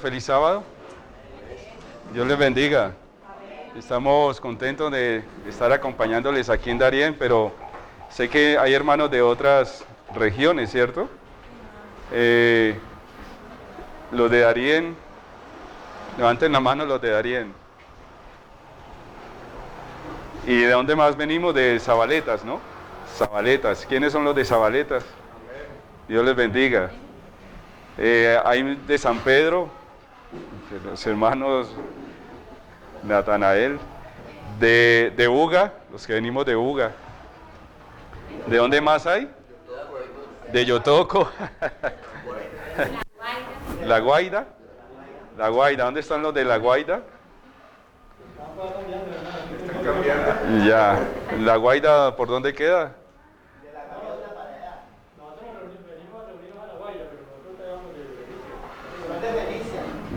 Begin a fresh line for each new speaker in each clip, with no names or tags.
Feliz sábado, Dios les bendiga. Estamos contentos de estar acompañándoles aquí en Darién, pero sé que hay hermanos de otras regiones, ¿cierto? Los de Darién, levanten la mano los de Darién. ¿Y de dónde más venimos? De Zabaletas, ¿no? Zabaletas. ¿Quiénes son los de Zabaletas? Dios les bendiga. Hay de San Pedro, los hermanos Natanael, de Uga, los que venimos de Uga. ¿De dónde más hay? De Yotoco. La Guaida. La Guaida, ¿dónde están los de La Guaida? Ya, La Guaida, ¿por dónde queda?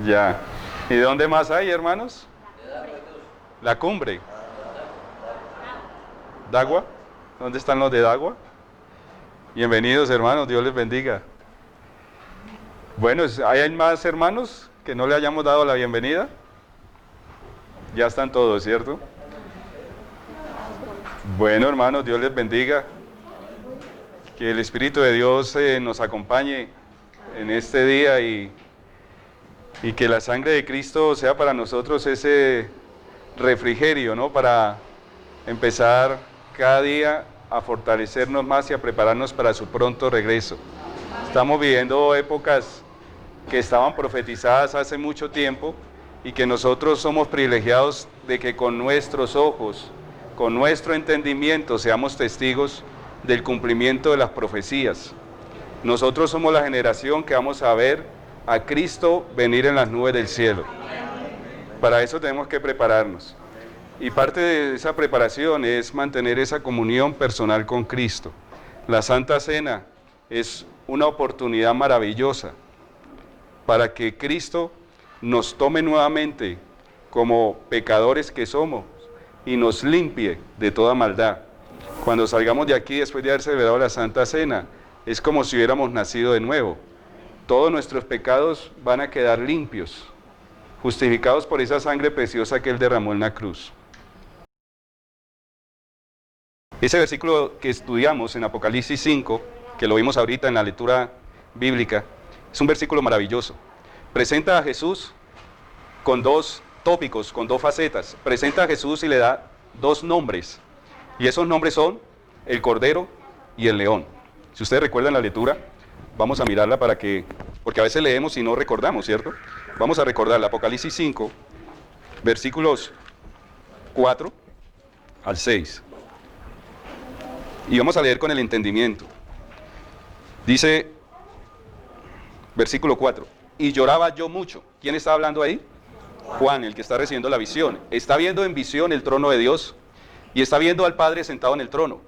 Ya. ¿Y dónde más hay, hermanos? La Cumbre. ¿Dagua? ¿Dónde están los de Dagua? Bienvenidos, hermanos, Dios les bendiga. Bueno, ¿hay más hermanos que no le hayamos dado la bienvenida? Ya están todos, ¿cierto? Bueno, hermanos, Dios les bendiga. Que el Espíritu de Dios nos acompañe en este día y que la sangre de Cristo sea para nosotros ese refrigerio, ¿no? Para empezar cada día a fortalecernos más y a prepararnos para su pronto regreso. Estamos viviendo épocas que estaban profetizadas hace mucho tiempo y que nosotros somos privilegiados de que con nuestros ojos, con nuestro entendimiento, seamos testigos del cumplimiento de las profecías. Nosotros somos la generación que vamos a ver a Cristo venir en las nubes del cielo. Para eso tenemos que prepararnos. Y parte de esa preparación es mantener esa comunión personal con Cristo. La Santa Cena es una oportunidad maravillosa para que Cristo nos tome nuevamente como pecadores que somos y nos limpie de toda maldad. Cuando salgamos de aquí después de haber celebrado la Santa Cena, es como si hubiéramos nacido de nuevo. Todos nuestros pecados van a quedar limpios, justificados por esa sangre preciosa que Él derramó en la cruz. Ese versículo que estudiamos en Apocalipsis 5, que lo vimos ahorita en la lectura bíblica, es un versículo maravilloso. Presenta a Jesús con dos tópicos, con dos facetas. Presenta a Jesús y le da dos nombres. Y esos nombres son el Cordero y el León. Si ustedes recuerdan la lectura, vamos a mirarla porque a veces leemos y no recordamos, ¿cierto? Vamos a recordar Apocalipsis 5, versículos 4 al 6. Y vamos a leer con el entendimiento. Dice, versículo 4, y lloraba yo mucho. ¿Quién está hablando ahí? Juan, el que está recibiendo la visión. Está viendo en visión el trono de Dios y está viendo al Padre sentado en el trono.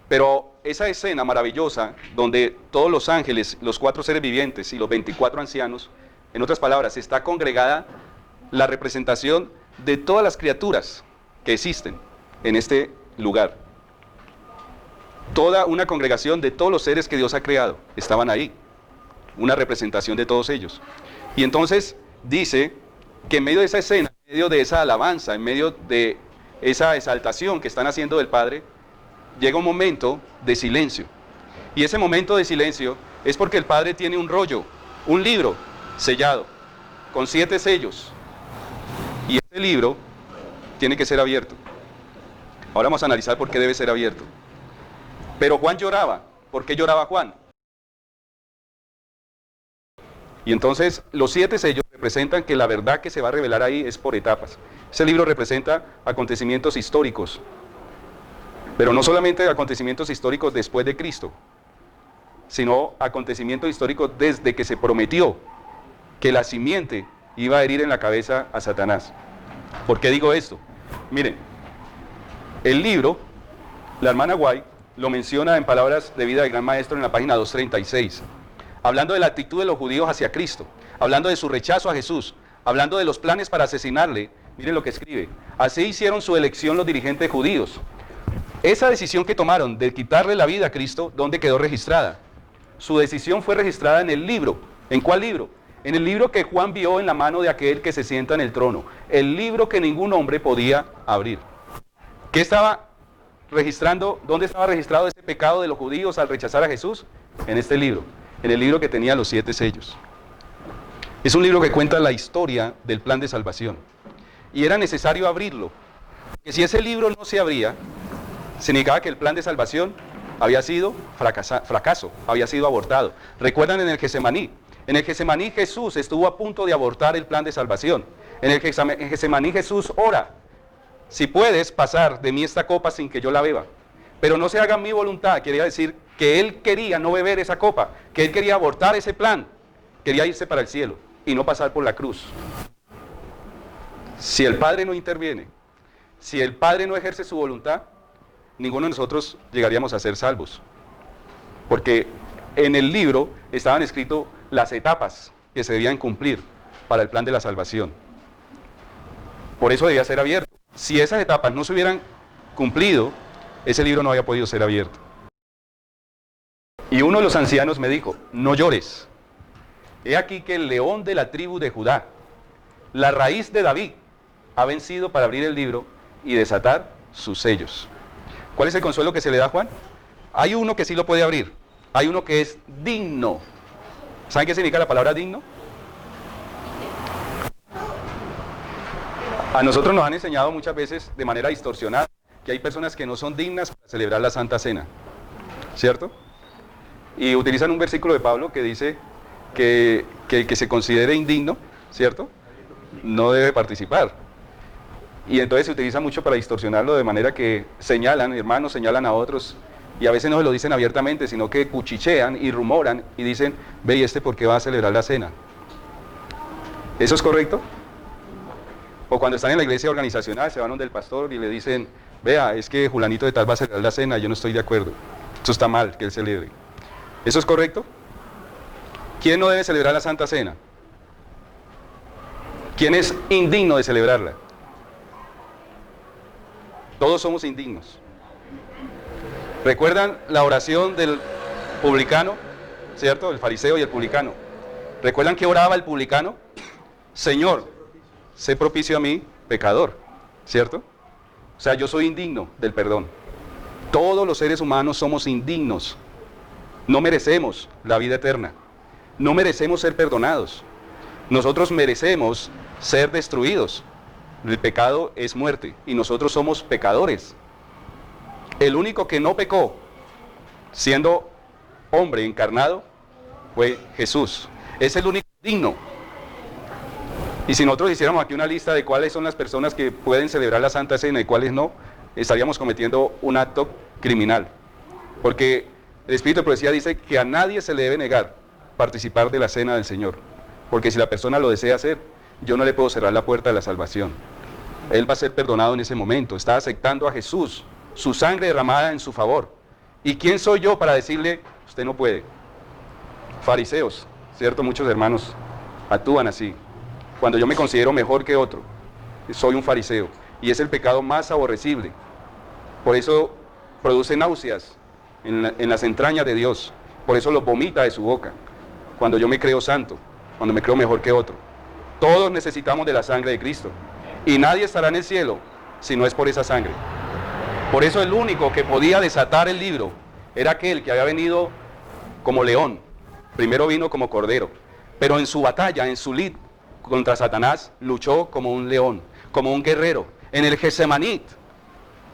Pero esa escena maravillosa, donde todos los ángeles, los 4 seres vivientes y los 24 ancianos, en otras palabras, está congregada la representación de todas las criaturas que existen en este lugar. Toda una congregación de todos los seres que Dios ha creado estaban ahí, una representación de todos ellos. Y entonces dice que en medio de esa escena, en medio de esa alabanza, en medio de esa exaltación que están haciendo del Padre, llega un momento de silencio. Y ese momento de silencio es porque el Padre tiene un rollo, un libro sellado, con 7 sellos. Y ese libro tiene que ser abierto. Ahora vamos a analizar por qué debe ser abierto. Pero Juan lloraba. ¿Por qué lloraba Juan? Y entonces los 7 sellos representan que la verdad que se va a revelar ahí es por etapas. Ese libro representa acontecimientos históricos. Pero no solamente acontecimientos históricos después de Cristo, sino acontecimientos históricos desde que se prometió que la simiente iba a herir en la cabeza a Satanás. ¿Por qué digo esto? Miren, el libro, la hermana White lo menciona en Palabras de Vida del Gran Maestro en la página 236, hablando de la actitud de los judíos hacia Cristo, hablando de su rechazo a Jesús, hablando de los planes para asesinarle. Miren lo que escribe: así hicieron su elección los dirigentes judíos. Esa decisión que tomaron de quitarle la vida a Cristo, ¿dónde quedó registrada? Su decisión fue registrada en el libro. ¿En cuál libro? en el libro que Juan vio en la mano de aquel que se sienta en el trono, el libro que ningún hombre podía abrir. ¿Qué estaba registrando? ¿Dónde estaba registrado ese pecado de los judíos al rechazar a Jesús? En este libro, en el libro que tenía los 7 sellos. Es un libro que cuenta la historia del plan de salvación. Y era necesario abrirlo, que si ese libro no se abría, significaba que el plan de salvación había sido fracaso, había sido abortado. ¿Recuerdan en el Getsemaní? En el Getsemaní Jesús estuvo a punto de abortar el plan de salvación. En el Getsemaní Jesús ora: si puedes pasar de mí esta copa sin que yo la beba, pero no se haga mi voluntad. Quería decir que él quería no beber esa copa, que él quería abortar ese plan, quería irse para el cielo y no pasar por la cruz. Si el Padre no interviene, si el Padre no ejerce su voluntad, ninguno de nosotros llegaríamos a ser salvos. Porque en el libro estaban escritas las etapas que se debían cumplir para el plan de la salvación. Por eso debía ser abierto. Si esas etapas no se hubieran cumplido, ese libro no había podido ser abierto. Y uno de los ancianos me dijo: no llores. He aquí que el león de la tribu de Judá, la raíz de David, ha vencido para abrir el libro y desatar sus sellos. ¿Cuál es el consuelo que se le da a Juan? Hay uno que sí lo puede abrir. Hay uno que es digno. ¿Saben qué significa la palabra digno? A nosotros nos han enseñado muchas veces de manera distorsionada que hay personas que no son dignas para celebrar la Santa Cena, ¿cierto? Y utilizan un versículo de Pablo que dice que el que se considere indigno, ¿cierto?, no debe participar. Y entonces se utiliza mucho para distorsionarlo, de manera que señalan, hermanos señalan a otros, y a veces no se lo dicen abiertamente, sino que cuchichean y rumoran y dicen: ve, ¿y este por qué va a celebrar la cena? ¿Eso es correcto? O cuando están en la iglesia organizacional, se van donde el pastor y le dicen: vea, es que Julanito de tal va a celebrar la cena, yo no estoy de acuerdo, eso está mal que él celebre. ¿Eso es correcto? ¿Quién no debe celebrar la Santa Cena? ¿Quién es indigno de celebrarla? Todos somos indignos. ¿Recuerdan la oración del publicano? ¿Cierto? El fariseo y el publicano. ¿Recuerdan que oraba el publicano? Señor, sé propicio a mí, pecador. ¿Cierto? O sea, yo soy indigno del perdón. Todos los seres humanos somos indignos. No merecemos la vida eterna. No merecemos ser perdonados. Nosotros merecemos ser destruidos. El pecado es muerte y nosotros somos pecadores. El único que no pecó, siendo hombre encarnado, fue Jesús. Es el único digno. Y si nosotros hiciéramos aquí una lista de cuáles son las personas que pueden celebrar la Santa Cena y cuáles no, estaríamos cometiendo un acto criminal. Porque el Espíritu de Profecía dice que a nadie se le debe negar participar de la cena del Señor. Porque si la persona lo desea hacer, yo no le puedo cerrar la puerta de la salvación. Él va a ser perdonado en ese momento. Está aceptando a Jesús, su sangre derramada en su favor. ¿Y quién soy yo para decirle: usted no puede? Fariseos, ¿cierto? Muchos hermanos actúan así. Cuando yo me considero mejor que otro, soy un fariseo. Y es el pecado más aborrecible. Por eso produce náuseas en las entrañas de Dios. Por eso los vomita de su boca. Cuando yo me creo santo, cuando me creo mejor que otro. Todos necesitamos de la sangre de Cristo. Y nadie estará en el cielo si no es por esa sangre. Por eso el único que podía desatar el libro era aquel que había venido como león. Primero vino como cordero. Pero en su batalla, en su lid contra Satanás, luchó como un león, como un guerrero. En el Getsemaní,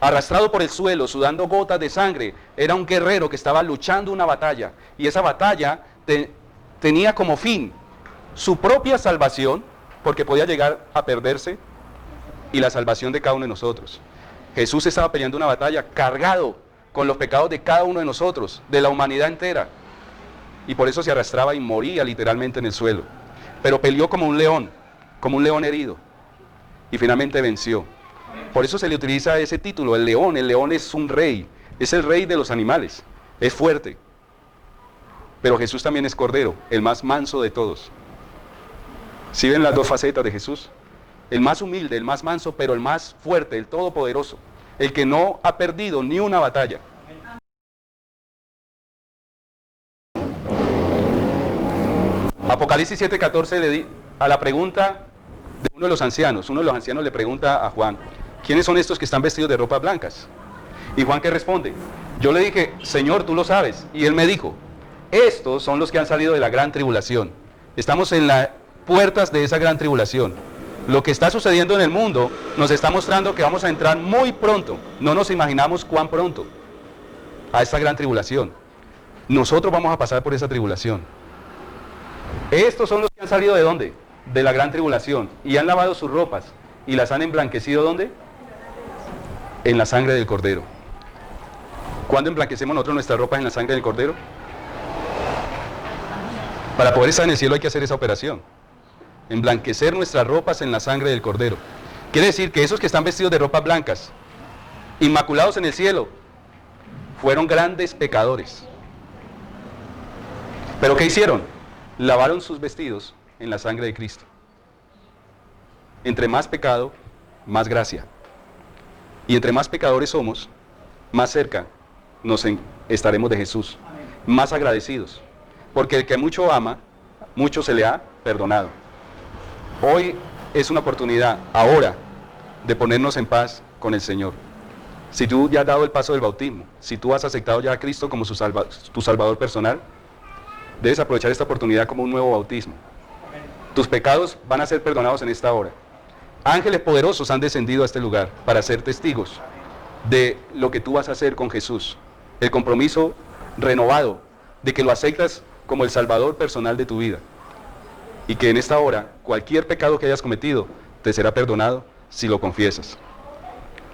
arrastrado por el suelo, sudando gotas de sangre, era un guerrero que estaba luchando una batalla. Y esa batalla tenía como fin su propia salvación, porque podía llegar a perderse, y la salvación de cada uno de nosotros. Jesús estaba peleando una batalla cargado con los pecados de cada uno de nosotros, de la humanidad entera, y por eso se arrastraba y moría literalmente en el suelo. Pero peleó como un león herido, y finalmente venció. Por eso se le utiliza ese título, el león. El león es un rey, es el rey de los animales, es fuerte. Pero Jesús también es cordero, el más manso de todos. ¿Sí ven las dos facetas de Jesús? El más humilde, el más manso, pero el más fuerte, el todopoderoso, el que no ha perdido ni una batalla. Apocalipsis Apocalipsis 7:14 a la pregunta de uno de los ancianos le pregunta a Juan, ¿quiénes son estos que están vestidos de ropas blancas? Y Juan, ¿qué responde? Yo le dije, Señor, tú lo sabes. Y él me dijo, estos son los que han salido de la gran tribulación. Estamos en las puertas de esa gran tribulación. Lo que está sucediendo en el mundo nos está mostrando que vamos a entrar muy pronto. No nos imaginamos cuán pronto a esta gran tribulación. Nosotros vamos a pasar por esa tribulación. Estos son los que han salido ¿de dónde? De la gran tribulación. Y han lavado sus ropas. Y las han emblanquecido ¿dónde? En la sangre del Cordero. ¿Cuándo emblanquecemos nosotros nuestras ropas en la sangre del Cordero? Para poder estar en el cielo hay que hacer esa operación. Emblanquecer nuestras ropas en la sangre del Cordero. Quiere decir que esos que están vestidos de ropas blancas, inmaculados en el cielo, fueron grandes pecadores. ¿Pero qué hicieron? Lavaron sus vestidos en la sangre de Cristo. Entre más pecado, más gracia. Y entre más pecadores somos, más cerca estaremos de Jesús. Más agradecidos. Porque el que mucho ama, mucho se le ha perdonado. Hoy es una oportunidad, ahora, de ponernos en paz con el Señor. Si tú ya has dado el paso del bautismo, si tú has aceptado ya a Cristo como tu Salvador personal, debes aprovechar esta oportunidad como un nuevo bautismo. Tus pecados van a ser perdonados en esta hora. Ángeles poderosos han descendido a este lugar para ser testigos de lo que tú vas a hacer con Jesús. El compromiso renovado de que lo aceptas como el Salvador personal de tu vida. Y que en esta hora, cualquier pecado que hayas cometido, te será perdonado si lo confiesas.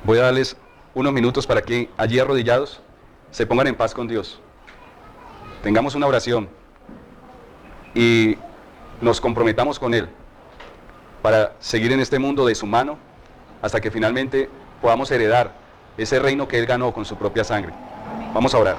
Voy a darles unos minutos para que allí arrodillados se pongan en paz con Dios. Tengamos una oración y nos comprometamos con Él para seguir en este mundo de su mano hasta que finalmente podamos heredar ese reino que Él ganó con su propia sangre. Vamos a orar.